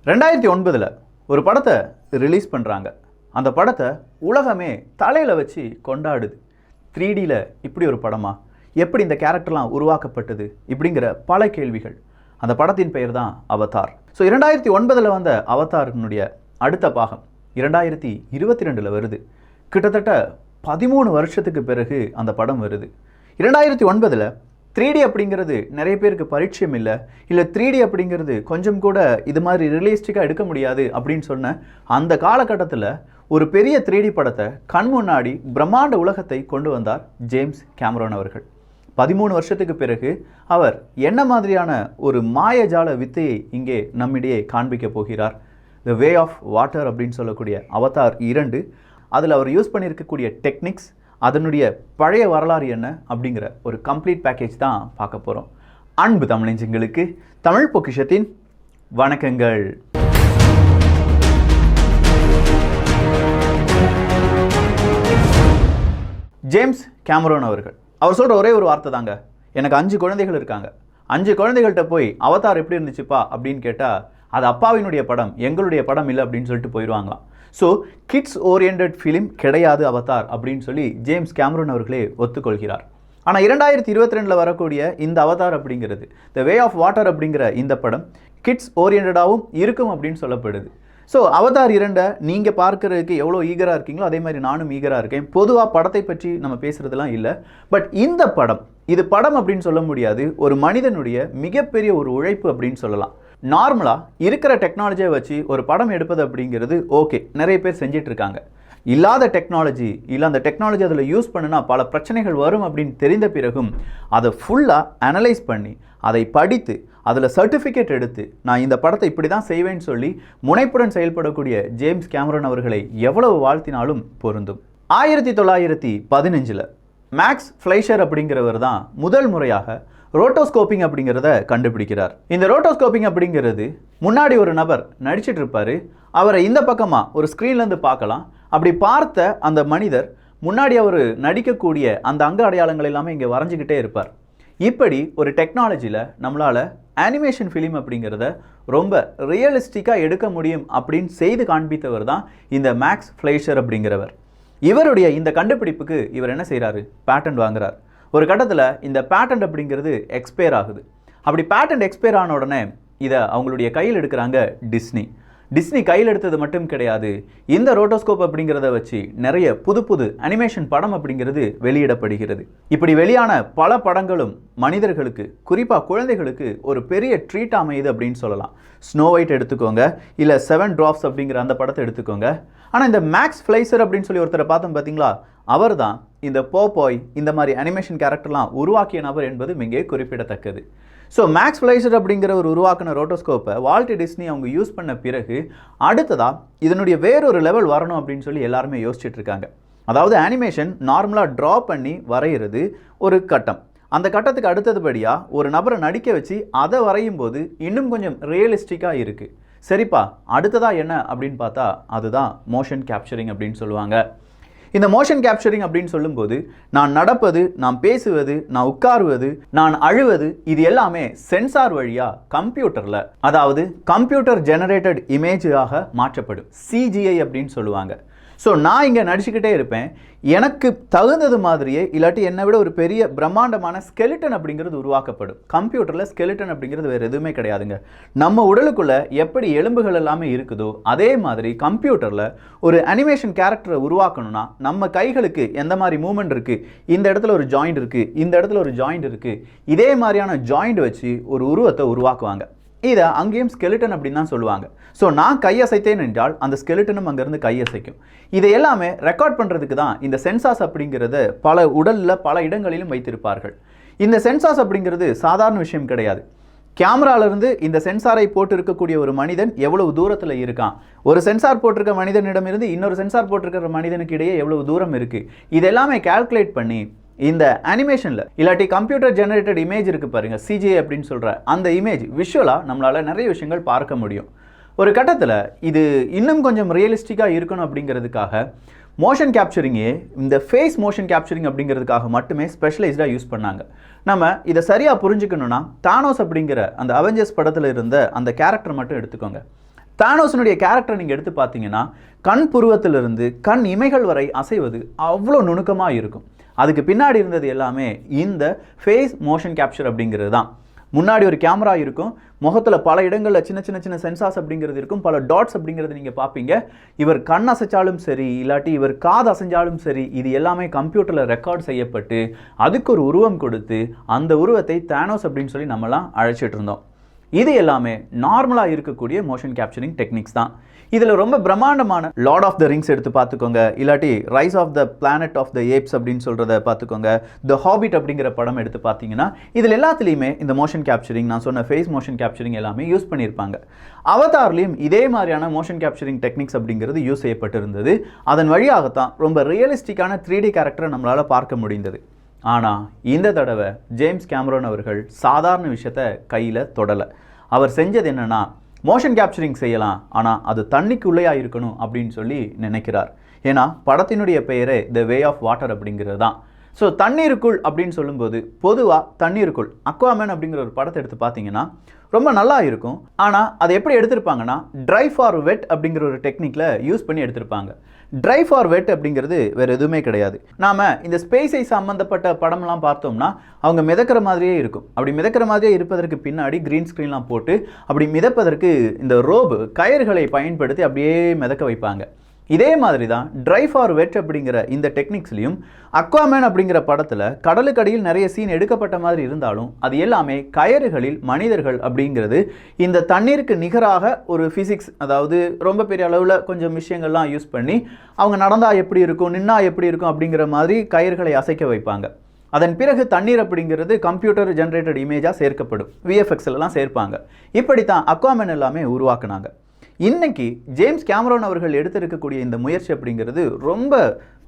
2009 ஒரு படத்தை ரிலீஸ் பண்ணுறாங்க. அந்த படத்தை உலகமே தலையில் வச்சு கொண்டாடுது. 3Dயில் இப்படி ஒரு படமா, எப்படி இந்த கேரக்டர்லாம் உருவாக்கப்பட்டது, இப்படிங்கிற பல கேள்விகள். அந்த படத்தின் பெயர் தான் அவதார். ஸோ 2009 வந்த அவதாரினுடைய அடுத்த பாகம் 2022 வருது. கிட்டத்தட்ட 13 வருஷத்துக்கு பிறகு அந்த படம் வருது. 2009 3D அப்படிங்கிறது நிறைய பேருக்கு பரிச்சயம் இல்லை, 3D அப்படிங்கிறது கொஞ்சம் கூட இது மாதிரி ரியலிஸ்டிக்காக எடுக்க முடியாது அப்படின்னு சொன்ன அந்த காலகட்டத்தில் ஒரு பெரிய 3D படத்தை கண் முன்னாடி பிரம்மாண்ட உலகத்தை கொண்டு வந்தார் ஜேம்ஸ் கேமரான் அவர்கள். 13 வருஷத்துக்கு பிறகு அவர் என்ன மாதிரியான ஒரு மாயஜால வித்தையை இங்கே நம்மிடையே காண்பிக்க போகிறார்? த வே ஆஃப் வாட்டர் அப்படின்னு சொல்லக்கூடிய அவதார் 2, அதில் அவர் யூஸ் பண்ணியிருக்கக்கூடிய டெக்னிக்ஸ், அதனுடைய பழைய வரலாறு என்ன அப்படிங்கிற ஒரு கம்ப்ளீட் பேக்கேஜ் தான் பார்க்க போகிறோம். அன்பு தமிழஞ்சங்களுக்கு தமிழ் பொக்கிஷத்தின் வணக்கங்கள். ஜேம்ஸ் கேமரான் அவர்கள் அவர் சொல்கிற ஒரே ஒரு வார்த்தை தாங்க, எனக்கு 5 குழந்தைகள் இருக்காங்க, 5 குழந்தைகள்கிட்ட போய் அவதார் எப்படி இருந்துச்சுப்பா அப்படின்னு கேட்டால் அது அப்பாவினுடைய படம், எங்களுடைய படம் இல்லை அப்படின்னு சொல்லிட்டு போயிடுவாங்களாம். ஸோ கிட்ஸ் ஓரியன்ட் ஃபிலிம் கிடையாது அவதார் அப்படின்னு சொல்லி ஜேம்ஸ் கேமரான் அவர்களே ஒத்துக்கொள்கிறார். ஆனால் 2022 வரக்கூடிய இந்த அவதார் அப்படிங்கிறது, த வே ஆஃப் வாட்டர் அப்படிங்கிற இந்த படம் கிட்ஸ் ஓரியன்டாகவும் இருக்கும் அப்படின்னு சொல்லப்படுது. ஸோ அவதார் 2 நீங்கள் பார்க்கறதுக்கு எவ்வளோ ஈகராக இருக்கீங்களோ அதே மாதிரி நானும் ஈகராக இருக்கேன். பொதுவாக படத்தை பற்றி நம்ம பேசுகிறதுலாம் இல்லை, பட் இந்த படம், இது படம் அப்படின்னு சொல்ல முடியாது, ஒரு மனிதனுடைய மிகப்பெரிய ஒரு உழைப்பு அப்படின்னு சொல்லலாம். நார்மலாக இருக்கிற டெக்னாலஜியை வச்சு ஒரு படம் எடுப்பது அப்படிங்கிறது ஓகே, நிறைய பேர் செஞ்சிட்டு இருக்காங்க. இல்லாத டெக்னாலஜி இல்லை, அந்த டெக்னாலஜி அதில் யூஸ் பண்ணுனா பல பிரச்சனைகள் வரும் அப்படின்னு தெரிந்த பிறகும் அதை ஃபுல்லாக அனலைஸ் பண்ணி அதை படித்து அதில் சர்டிஃபிகேட் எடுத்து நான் இந்த படத்தை இப்படி தான் செய்வேன்னு சொல்லி முனைப்புடன் செயல்படக்கூடிய ஜேம்ஸ் கேமரான் அவர்களை எவ்வளவு வாழ்த்தினாலும் பொருந்தும். 1915 மேக்ஸ் ஃப்ளைஷர் அப்படிங்கிறவர் தான் முதல் முறையாக ரோட்டோஸ்கோப்பிங் அப்படிங்கிறத கண்டுபிடிக்கிறார். இந்த ரோட்டோஸ்கோப்பிங் அப்படிங்கிறது முன்னாடி ஒரு நபர் நடிச்சிட்டு இருப்பார், அவரை இந்த பக்கமாக ஒரு ஸ்க்ரீன்லேருந்து பார்க்கலாம். அப்படி பார்த்த அந்த மனிதர் முன்னாடி அவர் நடிக்கக்கூடிய அந்த அங்க அடையாளங்கள் எல்லாமே இங்கே வரைஞ்சிக்கிட்டே இருப்பார். இப்படி ஒரு டெக்னாலஜியில் நம்மளால் அனிமேஷன் ஃபிலிம் அப்படிங்கிறத ரொம்ப ரியலிஸ்டிக்காக எடுக்க முடியும் அப்படின்னு செய்து காண்பித்தவர் தான் இந்த மேக்ஸ் ஃப்ளைஷர் அப்படிங்கிறவர். இவருடைய இந்த கண்டுபிடிப்புக்கு இவர் என்ன செய்கிறாரு? பேட்டன்ட் வாங்குறார். ஒரு கட்டத்தில் இந்த பேட்டன்ட் அப்படிங்கிறது எக்ஸ்பயர் ஆகுது. அப்படி பேட்டன்ட் எக்ஸ்பயர் ஆன உடனே இதை அவங்களுடைய கையில் எடுக்கிறாங்க டிஸ்னி கையில் எடுத்தது மட்டும் கிடையாது, இந்த ரோட்டோஸ்கோப் அப்படிங்கிறத வச்சு நிறைய புது புது அனிமேஷன் படம் அப்படிங்கிறது வெளியிடப்படுகிறது. இப்படி வெளியான பல படங்களும் மனிதர்களுக்கு, குறிப்பாக குழந்தைகளுக்கு ஒரு பெரிய ட்ரீட் அமையுது அப்படின்னு சொல்லலாம். ஸ்னோ ஒயிட் எடுத்துக்கோங்க, இல்லை 7 Dwarfs அப்படிங்கிற அந்த படத்தை எடுத்துக்கோங்க. ஆனால் இந்த மேக்ஸ் ஃப்ளைஷர் அப்படின்னு சொல்லி ஒருத்தரை பார்த்தோம் பார்த்தீங்களா, அவர் தான் இந்த போபாய் இந்த மாதிரி அனிமேஷன் கேரக்டர்லாம் உருவாக்கிய நபர் என்பது இங்கே குறிப்பிடத்தக்கது. ஸோ மேக்ஸ் ஃப்ளைஷர் அப்படிங்கிற ஒரு உருவாக்கின ரோட்டோஸ்கோப்பை வால்ட் டிஸ்னி அவங்க யூஸ் பண்ண பிறகு அடுத்ததாக இதனுடைய வேறொரு லெவல் வரணும் அப்படின்னு சொல்லி எல்லாருமே யோசிச்சுட்டு இருக்காங்க. அதாவது அனிமேஷன் நார்மலாக ட்ரா பண்ணி வரைகிறது ஒரு கட்டம், அந்த கட்டத்துக்கு அடுத்ததுபடியாக ஒரு நபரை நடிக்க வச்சு அதை வரையும் போது இன்னும் கொஞ்சம் ரியலிஸ்டிக்காக இருக்குது. சரிப்பா, அடுத்ததாக என்ன அப்படின்னு பார்த்தா அதுதான் மோஷன் கேப்சரிங் அப்படின்னு சொல்லுவாங்க. இந்த மோஷன் கேப்சரிங் அப்படின்னு சொல்லும்போது நான் நடப்பது, நான் பேசுவது, நான் உட்காருவது, நான் அழுவது, இது எல்லாமே சென்சார் வழியாக கம்ப்யூட்டரில், அதாவது கம்ப்யூட்டர் ஜெனரேட்டட் இமேஜாக மாற்றப்படும். CGI அப்படின்னு சொல்லுவாங்க. ஸோ நான் இங்கே நடிச்சுக்கிட்டே இருப்பேன், எனக்கு தகுந்தது மாதிரியே இல்லாட்டி என்னை விட ஒரு பெரிய பிரம்மாண்டமான ஸ்கெலிட்டன் அப்படிங்கிறது உருவாக்கப்படும். கம்ப்யூட்டரில் ஸ்கெலிட்டன் அப்படிங்கிறது வேறு எதுவுமே கிடையாதுங்க. நம்ம உடலுக்குள்ளே எப்படி எலும்புகள் எல்லாமே இருக்குதோ அதே மாதிரி கம்ப்யூட்டரில் ஒரு அனிமேஷன் கேரக்டரை உருவாக்கணும்னா நம்ம கைகளுக்கு எந்த மாதிரி மூமெண்ட் இருக்குது, இந்த இடத்துல ஒரு ஜாயிண்ட் இருக்குது, இந்த இடத்துல ஒரு ஜாயிண்ட் இருக்குது, இதே மாதிரியான ஜாயிண்ட் வச்சு ஒரு உருவத்தை உருவாக்குவாங்க. இதை அங்கேயும் ஸ்கெலிட்டன் அப்படின்னு தான் சொல்லுவாங்க. ஸோ நான் கையசைத்தேன் என்றால் அந்த ஸ்கெலிட்டனும் அங்கேருந்து கையசைக்கும். இதை எல்லாமே ரெக்கார்ட் பண்ணுறதுக்கு தான் இந்த சென்சார்ஸ் அப்படிங்கிறத பல உடலில் பல இடங்களிலும் வைத்திருப்பார்கள். இந்த சென்சார்ஸ் அப்படிங்கிறது சாதாரண விஷயம் கிடையாது. கேமராவிலிருந்து இந்த சென்சாரை போட்டு இருக்கக்கூடிய ஒரு மனிதன் எவ்வளவு தூரத்தில் இருக்கான், ஒரு சென்சார் போட்டிருக்க மனிதனிடமிருந்து இன்னொரு சென்சார் போட்டிருக்கிற மனிதனுக்கு இடையே எவ்வளவு தூரம் இருக்குது, இதெல்லாமே கால்குலேட் பண்ணி இந்த அனிமேஷனில் இல்லாட்டி கம்ப்யூட்டர் ஜெனரேட்டட் இமேஜ் இருக்குது பாருங்கள், CGI அப்படின்னு சொல்கிற அந்த இமேஜ் விஷுவலாக நம்மளால் நிறைய விஷயங்கள் பார்க்க முடியும். ஒரு கட்டத்தில் இது இன்னும் கொஞ்சம் ரியலிஸ்டிக்காக இருக்கணும் அப்படிங்கிறதுக்காக மோஷன் கேப்சரிங்கே இந்த ஃபேஸ் மோஷன் கேப்சரிங் அப்படிங்கிறதுக்காக மட்டுமே ஸ்பெஷலைஸ்டாக யூஸ் பண்ணாங்க. நம்ம இதை சரியாக புரிஞ்சுக்கணுன்னா தானோஸ் அப்படிங்கிற அந்த அவெஞ்சர்ஸ் படத்தில் இருந்த அந்த கேரக்டர் மட்டும் எடுத்துக்கோங்க. தானோஸினுடைய கேரக்டர் நீங்கள் எடுத்து பார்த்தீங்கன்னா கண் புருவத்திலிருந்து கண் இமைகள் வரை அசைவது அவ்வளோ நுணுக்கமாக இருக்கும். அதுக்கு பின்னாடி இருந்தது எல்லாமே இந்த ஃபேஸ் மோஷன் கேப்சர் அப்படிங்கிறது தான். முன்னாடி ஒரு கேமரா இருக்கும், முகத்தில் பல இடங்களில் சின்ன சின்ன சின்ன சென்சார்ஸ் அப்படிங்கிறது இருக்கும், பல டாட்ஸ் அப்படிங்கிறது நீங்கள் பார்ப்பீங்க. இவர் கண் அசைச்சாலும் சரி, இல்லாட்டி இவர் காது அசைஞ்சாலும் சரி, இது எல்லாமே கம்ப்யூட்டரில் ரெக்கார்ட் செய்யப்பட்டு அதுக்கு ஒரு உருவம் கொடுத்து அந்த உருவத்தை தானோஸ் அப்படின்னு சொல்லி நம்மலாம் அழைச்சிட்டு இருந்தோம். இது எல்லாமே நார்மலாக இருக்கக்கூடிய மோஷன் கேப்சரிங் டெக்னிக்ஸ் தான். இதில் ரொம்ப பிரம்மாண்டமான லார்ட் ஆஃப் த ரிங்ஸ் எடுத்து பார்த்துக்கோங்க, இல்லாட்டி rise of the planet of the apes அப்படின்னு சொல்கிறத பார்த்துக்கோங்க, த ஹாபிட் அப்படிங்கிற படம் எடுத்து பார்த்தீங்கன்னா இதில் எல்லாத்துலேயுமே இந்த மோஷன் கேப்சரிங், நான் சொன்ன ஃபேஸ் மோஷன் கேப்சரிங் எல்லாமே யூஸ் பண்ணியிருப்பாங்க. அவதார்லேயும் இதே மாதிரியான மோஷன் கேப்சரிங் டெக்னிக்ஸ் அப்படிங்கிறது யூஸ் செய்யப்பட்டிருந்தது. அதன் வழியாகத்தான் ரொம்ப ரியலிஸ்டிக்கான 3D கேரக்டரை நம்மளால் பார்க்க முடிந்தது. ஆனால் இந்த தடவை ஜேம்ஸ் கேமரோன் அவர்கள் சாதாரண விஷயத்தை கையில் தொடலை. அவர் செஞ்சது என்னென்னா, மோஷன் கேப்சரிங் செய்யலாம், ஆனால் அது தண்ணிக்குள்ளேயா இருக்கணும் அப்படின்னு சொல்லி நினைக்கிறார். ஏன்னா படத்தினுடைய பெயரே த வே ஆஃப் வாட்டர் அப்படிங்கிறது தான். ஸோ தண்ணீருக்குள் அப்படின்னு சொல்லும்போது பொதுவாக தண்ணீருக்குள் அக்வாமேன் அப்படிங்கிற ஒரு படத்தை எடுத்து பார்த்தீங்கன்னா ரொம்ப நல்லா இருக்கும். ஆனால் அதை எப்படி எடுத்திருப்பாங்கன்னா ட்ரை ஃபார் வெட் அப்படிங்கிற ஒரு டெக்னிக்கில் யூஸ் பண்ணி எடுத்திருப்பாங்க. ட்ரை ஃபார் வெட் அப்படிங்கிறது வேறு எதுவுமே கிடையாது. நாம் இந்த ஸ்பேஸை சம்மந்தப்பட்ட படம்லாம் பார்த்தோம்னா அவங்க மிதக்கிற மாதிரியே இருக்கும். அப்படி மிதக்கிற மாதிரியே இருப்பதற்கு பின்னாடி க்ரீன் ஸ்க்ரீன்லாம் போட்டு அப்படி மிதப்பதற்கு இந்த ரோபு கயிறுகளை பயன்படுத்தி அப்படியே மிதக்க வைப்பாங்க. இதே மாதிரி தான் ட்ரை ஃபார் வெட் அப்படிங்கிற இந்த டெக்னிக்ஸ்லையும் அக்வாமேன் அப்படிங்கிற படத்தில் கடலுக்கடியில் நிறைய சீன் எடுக்கப்பட்ட மாதிரி இருந்தாலும் அது எல்லாமே கயறுகளில் மனிதர்கள் அப்படிங்கிறது இந்த தண்ணீருக்கு நிகராக ஒரு ஃபிசிக்ஸ், அதாவது ரொம்ப பெரிய அளவில் கொஞ்சம் விஷயங்கள்லாம் யூஸ் பண்ணி அவங்க நடந்தால் எப்படி இருக்கும், நின்னா எப்படி இருக்கும் அப்படிங்கிற மாதிரி கயிறுகளை அசைக்க வைப்பாங்க. அதன் பிறகு தண்ணீர் அப்படிங்கிறது கம்ப்யூட்டர் ஜென்ரேட்டட் இமேஜாக சேர்க்கப்படும், விஎஃப்எக்ஸ்லாம் சேர்ப்பாங்க. இப்படித்தான் அக்வாமேன் எல்லாமே உருவாக்குனாங்க. இன்னைக்கு ஜேம்ஸ் கேமரோன் அவர்கள் எடுத்திருக்கக்கூடிய இந்த முயற்சி அப்படிங்கிறது ரொம்ப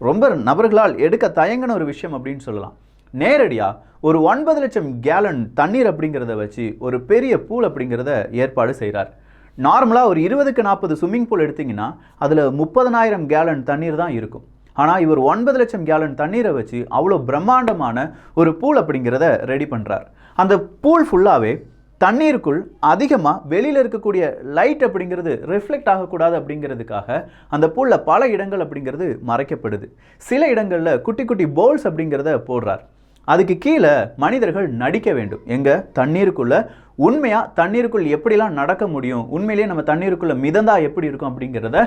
ரொம்ப நபர்களால் எடுக்க தயங்கின ஒரு விஷயம் அப்படின்னு சொல்லலாம். நேரடியாக ஒரு 9 லட்சம் கேலன் தண்ணீர் அப்படிங்கிறத வச்சு ஒரு பெரிய பூல் அப்படிங்கிறத ஏற்பாடு செய்கிறார். நார்மலாக ஒரு 20க்கு 40 ஸ்விம்மிங் பூல் எடுத்திங்கன்னா அதில் 30,000 கேலன் தண்ணீர் தான் இருக்கும். ஆனால் இவர் 9 லட்சம் கேலன் தண்ணீரை வச்சு அவ்வளோ பிரம்மாண்டமான ஒரு பூல் அப்படிங்கிறத ரெடி பண்ணுறார். அந்த பூல் ஃபுல்லாகவே தண்ணீருக்குள் அதிகமாக வெளியில் இருக்கக்கூடிய லைட் அப்படிங்கிறது ரிஃப்ளெக்ட் ஆகக்கூடாது அப்படிங்கிறதுக்காக அந்த பூலில் பல இடங்கள் அப்படிங்கிறது மறைக்கப்படுது. சில இடங்களில் குட்டி குட்டி போல்ஸ் அப்படிங்கிறத போடுறார். அதுக்கு கீழே மனிதர்கள் நடிக்க வேண்டும். எங்கே தண்ணீருக்குள்ளே உண்மையாக தண்ணீருக்குள் எப்படிலாம் நடக்க முடியும், உண்மையிலேயே நம்ம தண்ணீருக்குள்ளே மிதந்தா எப்படி இருக்கும் அப்படிங்கிறத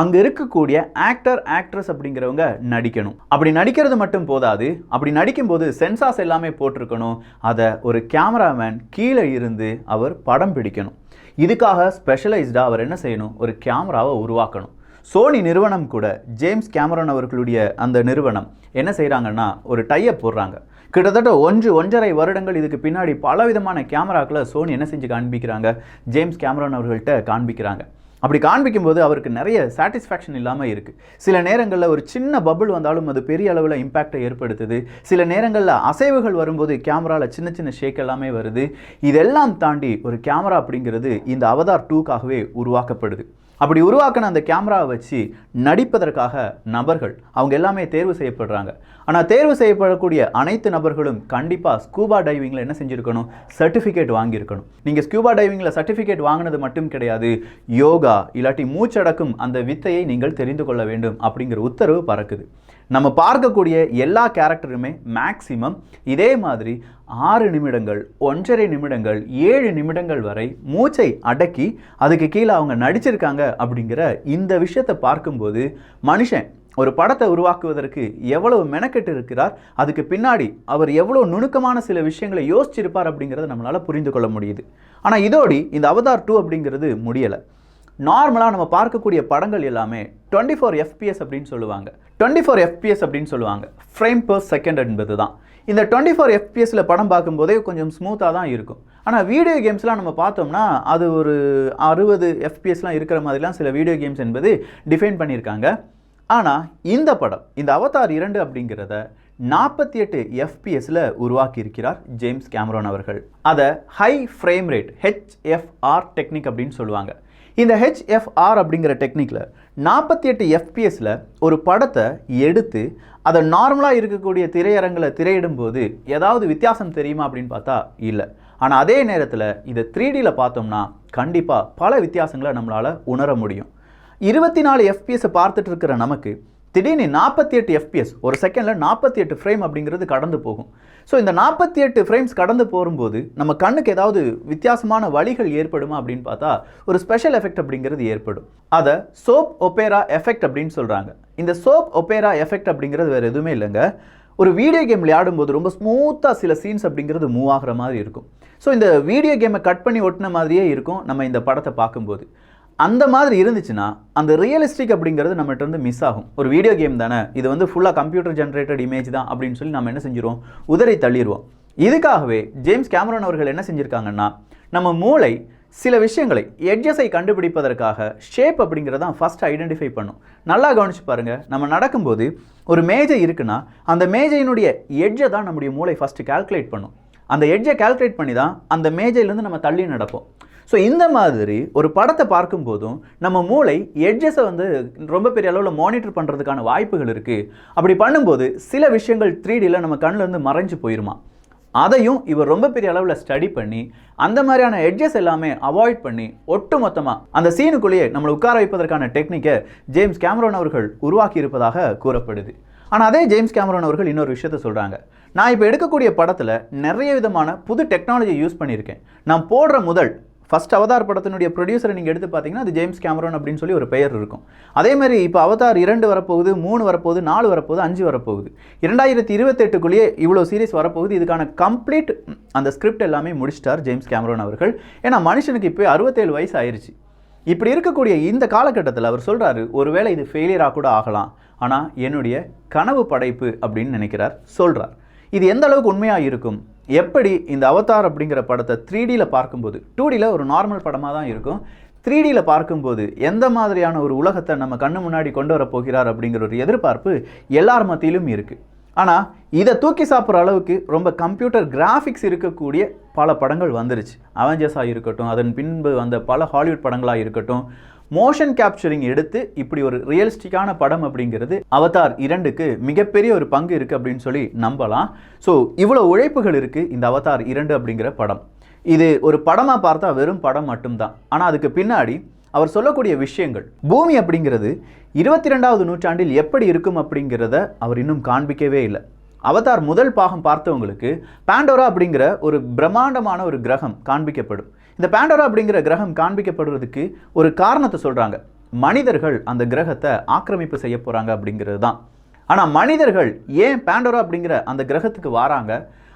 அங்கே இருக்கக்கூடிய ஆக்ட்ரஸ் அப்படிங்கிறவங்க நடிக்கணும். அப்படி நடிக்கிறது மட்டும் போதாது, அப்படி நடிக்கும்போது சென்சார்ஸ் எல்லாமே போட்டிருக்கணும். அதை ஒரு கேமராமேன் கீழே இருந்து அவர் படம் பிடிக்கணும். இதுக்காக ஸ்பெஷலைஸ்டாக அவர் என்ன செய்யணும், ஒரு கேமராவை உருவாக்கணும். சோனி நிறுவனம் கூட ஜேம்ஸ் கேமரோன் அவர்களுடைய அந்த நிறுவனம் என்ன செய்கிறாங்கன்னா ஒரு டைப் போடுறாங்க. கிட்டத்தட்ட 1.5 வருடங்கள் இதுக்கு பின்னாடி பலவிதமான கேமராக்களை சோனி என்ன செஞ்சு காண்பிக்கிறாங்க, ஜேம்ஸ் கேமரோன் அவர்கள்ட்ட காண்பிக்கிறாங்க. அப்படி காண்பிக்கும்போது அவருக்கு நிறைய சாட்டிஸ்ஃபேக்ஷன் இல்லாமல் இருக்குது. சில நேரங்களில் ஒரு சின்ன பபுள் வந்தாலும் அது பெரிய அளவில் இம்பேக்டை ஏற்படுத்துது. சில நேரங்களில் அசைவுகள் வரும்போது கேமராவில் சின்ன சின்ன ஷேக் எல்லாமே வருது. இதெல்லாம் தாண்டி ஒரு கேமரா அப்படிங்கிறது இந்த அவதார் 2க்காகவே உருவாக்கப்படுது. அப்படி உருவாக்கின அந்த கேமராவை வச்சு நடிப்பதற்காக நபர்கள் அவங்க எல்லாமே தேர்வு செய்யப்படுறாங்க. ஆனால் தேர்வு செய்யப்படக்கூடிய அனைத்து நபர்களும் கண்டிப்பாக ஸ்கூபா டைவிங்கில் என்ன செஞ்சுருக்கணும், சர்டிஃபிகேட் வாங்கியிருக்கணும். நீங்கள் ஸ்கூபா டைவிங்கில் சர்டிஃபிகேட் வாங்கினது மட்டும் கிடையாது, யோகா இல்லாட்டி மூச்சடக்கும் அந்த வித்தையை நீங்கள் தெரிந்து கொள்ள வேண்டும் அப்படிங்கிற உத்தரவு பறக்குது. நம்ம பார்க்கக்கூடிய எல்லா கேரக்டருமே மேக்சிமம் இதே மாதிரி 6 நிமிடங்கள், 1.5 நிமிடங்கள், 7 நிமிடங்கள் வரை மூச்சை அடக்கி அதுக்கு கீழே அவங்க நடிச்சிருக்காங்க. அப்படிங்கிற இந்த விஷயத்தை பார்க்கும்போது மனுஷன் ஒரு படத்தை உருவாக்குவதற்கு எவ்வளவு மெனக்கெட்டு இருக்கிறார், அதுக்கு பின்னாடி அவர் எவ்வளோ நுணுக்கமான சில விஷயங்களை யோசிச்சிருப்பார் அப்படிங்கிறத நம்மளால் புரிந்து கொள்ள முடியுது. ஆனால் இதோடி இந்த அவதார் 2 அப்படிங்கிறது முடியலை. நார்மலாக நம்ம பார்க்கக்கூடிய படங்கள் எல்லாமே 24 FPS அப்படின்னு சொல்லுவாங்க. 24 FPS அப்படின்னு சொல்லுவாங்க, ஃப்ரேம் பர் செகண்ட் என்பது தான். இந்த 24 FPSல படம் பார்க்கும்போதே கொஞ்சம் ஸ்மூத்தாக தான் இருக்கும். ஆனால் வீடியோ கேம்ஸ்லாம் நம்ம பார்த்தோம்னா அது ஒரு 60 FPSலாம் இருக்கிற மாதிரிலாம் சில வீடியோ கேம்ஸ் என்பது டிஃபைன் பண்ணியிருக்காங்க. ஆனால் இந்த படம், இந்த அவதார் 2 அப்படிங்கிறத 48 FPSல உருவாக்கி இருக்கிறார் ஜேம்ஸ் கேமரோன் அவர்கள். அதை high frame rate HFR technique அப்படின்னு சொல்லுவாங்க. இந்த HFR அப்படிங்கிற டெக்னிக்கில் 48 FPSல ஒரு படத்தை எடுத்து அதை நார்மலாக இருக்கக்கூடிய திரையரங்கில் திரையிடும்போது ஏதாவது வித்தியாசம் தெரியுமா அப்படின்னு பார்த்தா இல்லை. ஆனால் அதே நேரத்தில் இதை 3Dயில் பார்த்தோம்னா கண்டிப்பாக பல வித்தியாசங்களை நம்மளால் உணர முடியும். 24 FPS பார்த்துட்டு இருக்கிற நமக்கு திடீர்னு 48 FPS, ஒரு செகண்டில் 48 ஃப்ரேம் அப்படிங்கிறது கடந்து போகும். ஸோ இந்த 48 ஃப்ரேம்ஸ் கடந்து போகும்போது நம்ம கண்ணுக்கு ஏதாவது வித்தியாசமான வலிகள் ஏற்படுமா அப்படின்னு பார்த்தா ஒரு ஸ்பெஷல் எஃபெக்ட் அப்படிங்கிறது ஏற்படும். அதை சோப் ஒப்பேரா எஃபெக்ட் அப்படின்னு சொல்கிறாங்க. இந்த சோப் ஒப்பேரா எஃபெக்ட் அப்படிங்கிறது வேறு எதுவுமே இல்லைங்க. ஒரு வீடியோ கேம் விளையாடும்போது ரொம்ப ஸ்மூத்தாக சில சீன்ஸ் அப்படிங்கிறது மூவ் ஆகிற மாதிரி இருக்கும். ஸோ இந்த வீடியோ கேமை கட் பண்ணி ஒட்டின மாதிரியே இருக்கும் நம்ம இந்த படத்தை பார்க்கும்போது. அந்த மாதிரி இருந்துச்சுன்னா அந்த ரியலிஸ்டிக் அப்படிங்கிறது நம்மகிட்ட இருந்து மிஸ் ஆகும். ஒரு வீடியோ கேம் தானே, இது வந்து ஃபுல்லாக கம்ப்யூட்டர் ஜென்ரேட்டட் இமேஜ் தான் அப்படின்னு சொல்லி நம்ம என்ன செஞ்சிருவோம், உதறி தள்ளிடுவோம். இதுக்காகவே ஜேம்ஸ் கேமரன் அவர்கள் என்ன செஞ்சுருக்காங்கன்னா, நம்ம மூளை சில விஷயங்களை எட்ஜஸை கண்டுபிடிப்பதற்காக ஷேப் அப்படிங்கிறதான் ஃபஸ்ட் ஐடென்டிஃபை பண்ணும். நல்லா கவனிச்சு பாருங்கள், நம்ம நடக்கும்போது ஒரு மேஜை இருக்குன்னா அந்த மேஜையினுடைய எட்ஜை தான் நம்முடைய மூளை ஃபஸ்ட்டு கால்குலேட் பண்ணும். அந்த எட்ஜை கால்குலேட் பண்ணி தான் அந்த மேஜையிலேருந்து நம்ம தள்ளி நடப்போம். ஸோ இந்த மாதிரி ஒரு படத்தை பார்க்கும்போதும் நம்ம மூளை எட்ஜஸை வந்து ரொம்ப பெரிய அளவில் மானிட்டர் பண்ணுறதுக்கான வாய்ப்புகள் இருக்குது. அப்படி பண்ணும்போது சில விஷயங்கள் 3Dயில் நம்ம கண்ணிலேருந்து மறைஞ்சு போயிருமா, அதையும் இவர் ரொம்ப பெரிய அளவில் ஸ்டடி பண்ணி அந்த மாதிரியான எட்ஜஸ் எல்லாமே அவாய்ட் பண்ணி ஒட்டு மொத்தமாக அந்த சீனுக்குள்ளேயே நம்மளை உட்கார வைப்பதற்கான டெக்னிக்கை ஜேம்ஸ் கேமரன் அவர்கள் உருவாக்கி இருப்பதாக கூறப்படுது. ஆனால் அதே ஜேம்ஸ் கேமரன் அவர்கள் இன்னொரு விஷயத்த சொல்கிறாங்க. நான் இப்போ எடுக்கக்கூடிய படத்தில் நிறைய விதமான புது டெக்னாலஜி யூஸ் பண்ணியிருக்கேன். நான் போடுற முதல் ஃபஸ்ட் அவதார் படத்தினுடைய ப்ரொடியூசரை நீங்கள் எடுத்து பார்த்தீங்கன்னா அது ஜேம்ஸ் கேமரன் அப்படின்னு சொல்லி ஒரு பெயர் இருக்கும். அதே மாதிரி இப்போ அவதார் 2 வரப்போகுது, 3 வரப்போகுது, 4 வரப்போகுது, 5 வரப்போகுது. 2028க்குள்ளேயே இவ்வளோ சீரிஸ் வரப்போகுது. இதுக்கான கம்ப்ளீட் அந்த ஸ்கிரிப்ட் எல்லாமே முடிச்சிட்டார் ஜேம்ஸ் கேமரன் அவர்கள். ஏன்னா மனுஷனுக்கு இப்போ 67 வயசு ஆயிடுச்சு. இப்படி இருக்கக்கூடிய இந்த காலகட்டத்தில் அவர் சொல்கிறாரு, ஒருவேளை இது ஃபெயிலியராக கூட ஆகலாம், ஆனால் என்னுடைய கனவு படைப்பு அப்படின்னு நினைக்கிறார், சொல்கிறார். இது எந்த அளவுக்கு உண்மையாக இருக்கும், எப்படி இந்த அவதார் அப்படிங்கிற படத்தை 3Dயில் பார்க்கும்போது, 2Dயில் ஒரு நார்மல் படமாக தான் இருக்கும், 3Dயில் பார்க்கும்போது எந்த மாதிரியான ஒரு உலகத்தை நம்ம கண்ணு முன்னாடி கொண்டு வர போகிறார் அப்படிங்கிற ஒரு எதிர்பார்ப்பு எல்லார் மத்தியிலும் இருக்குது. ஆனால் இதை தூக்கி சாப்பிட்ற அளவுக்கு ரொம்ப கம்ப்யூட்டர் கிராஃபிக்ஸ் இருக்கக்கூடிய பல படங்கள் வந்துருச்சு. அவெஞ்சர்ஸாக இருக்கட்டும், அதன் பின்பு வந்த பல ஹாலிவுட் படங்களாக இருக்கட்டும், மோஷன் கேப்சரிங் எடுத்து இப்படி ஒரு ரியலிஸ்டிக்கான படம் அப்படிங்கிறது அவதார் 2க்கு மிகப்பெரிய ஒரு பங்கு இருக்குது அப்படின்னு சொல்லி நம்பலாம். ஸோ இவ்வளோ உழைப்புகள் இருக்குது இந்த அவதார் 2 அப்படிங்கிற படம். இது ஒரு படமாக பார்த்தா வெறும் படம் மட்டும்தான். ஆனால் அதுக்கு பின்னாடி அவர் சொல்லக்கூடிய விஷயங்கள், பூமி அப்படிங்கிறது 22வது நூற்றாண்டில் எப்படி இருக்கும் அப்படிங்கிறத அவர் இன்னும் காண்பிக்கவே இல்லை. அவதார் முதல் பாகம் பார்த்தவங்களுக்கு பாண்டோரா அப்படிங்கிற ஒரு பிரம்மாண்டமான ஒரு கிரகம் காண்பிக்கப்படும். இந்த பாண்டோரா அப்படிங்கிற கிரகம் காண்பிக்கப்படுறதுக்கு ஒரு காரணத்தை சொல்கிறாங்க. மனிதர்கள் அந்த கிரகத்தை ஆக்கிரமிப்பு செய்ய போகிறாங்க அப்படிங்கிறது தான். ஆனால் மனிதர்கள் ஏன் பாண்டோரா அப்படிங்கிற அந்த கிரகத்துக்கு வராங்க,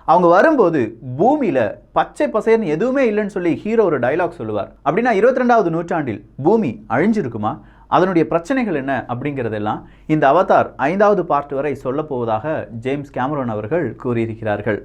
அவங்க வரும்போது பூமியில் பச்சை பசையர்னு எதுவுமே இல்லைன்னு சொல்லி ஹீரோ ஒரு டைலாக் சொல்லுவார். அப்படின்னா 22வது நூற்றாண்டில் பூமி அழிஞ்சிருக்குமா, அதனுடைய பிரச்சனைகள் என்ன அப்படிங்கிறதெல்லாம் இந்த அவதார் 5வது பார்ட் வரை சொல்ல போவதாக ஜேம்ஸ் கேமரன் அவர்கள் கூறியிருக்கிறார்கள்.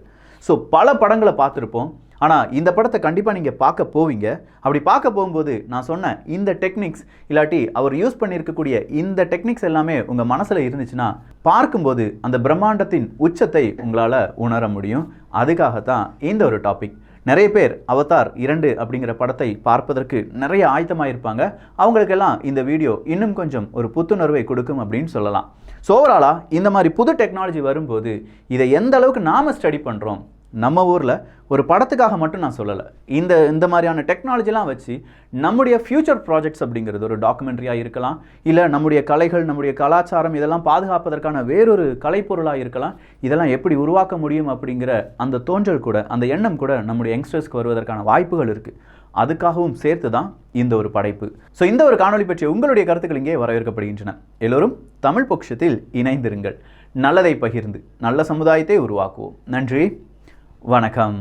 ஸோ பல படங்களை பார்த்துருப்போம், ஆனால் இந்த படத்தை கண்டிப்பாக நீங்கள் பார்க்க போவீங்க. அப்படி பார்க்க போகும்போது நான் சொன்ன இந்த டெக்னிக்ஸ் இல்லாட்டி அவர் யூஸ் பண்ணியிருக்கக்கூடிய இந்த டெக்னிக்ஸ் எல்லாமே உங்கள் மனசில் இருந்துச்சுன்னா பார்க்கும்போது அந்த பிரம்மாண்டத்தின் உச்சத்தை உங்களால் உணர முடியும். அதுக்காகத்தான் இந்த ஒரு டாபிக். நிறைய பேர் அவதார் 2 அப்படிங்கிற படத்தை பார்ப்பதற்கு நிறைய ஆயத்தமாக இருப்பாங்க. அவங்களுக்கெல்லாம் இந்த வீடியோ இன்னும் கொஞ்சம் ஒரு புத்துணர்வை கொடுக்கும் அப்படின்னு சொல்லலாம். ஸோ ஓவராலாக இந்த மாதிரி புது டெக்னாலஜி வரும்போது இதை எந்த அளவுக்கு நாம் ஸ்டடி பண்ணுறோம், நம்ம ஊரில் ஒரு படத்துக்காக மட்டும் நான் சொல்லலை, இந்த மாதிரியான டெக்னாலஜிலாம் வச்சு நம்முடைய ஃப்யூச்சர் ப்ராஜெக்ட்ஸ் அப்படிங்கிறது ஒரு டாக்குமெண்ட்ரியாக இருக்கலாம், இல்லை நம்முடைய கலைகள், நம்முடைய கலாச்சாரம் இதெல்லாம் பாதுகாப்பதற்கான வேறொரு கலைப்பொருளாக இருக்கலாம். இதெல்லாம் எப்படி உருவாக்க முடியும் அப்படிங்கிற அந்த தோன்றல் கூட, அந்த எண்ணம் கூட நம்முடைய யங்ஸ்டர்ஸ்க்கு வருவதற்கான வாய்ப்புகள் இருக்குது. அதுக்காகவும் சேர்த்து தான் இந்த ஒரு படைப்பு. ஸோ இந்த ஒரு காணொலி பற்றிய உங்களுடைய கருத்துக்கள் இங்கே வரவேற்கப்படுகின்றன. எல்லோரும் தமிழ் பொக்கிஷத்தில் இணைந்திருங்கள். நல்லதை பகிர்ந்து நல்ல சமுதாயத்தை உருவாக்குவோம். நன்றி, வணக்கம்.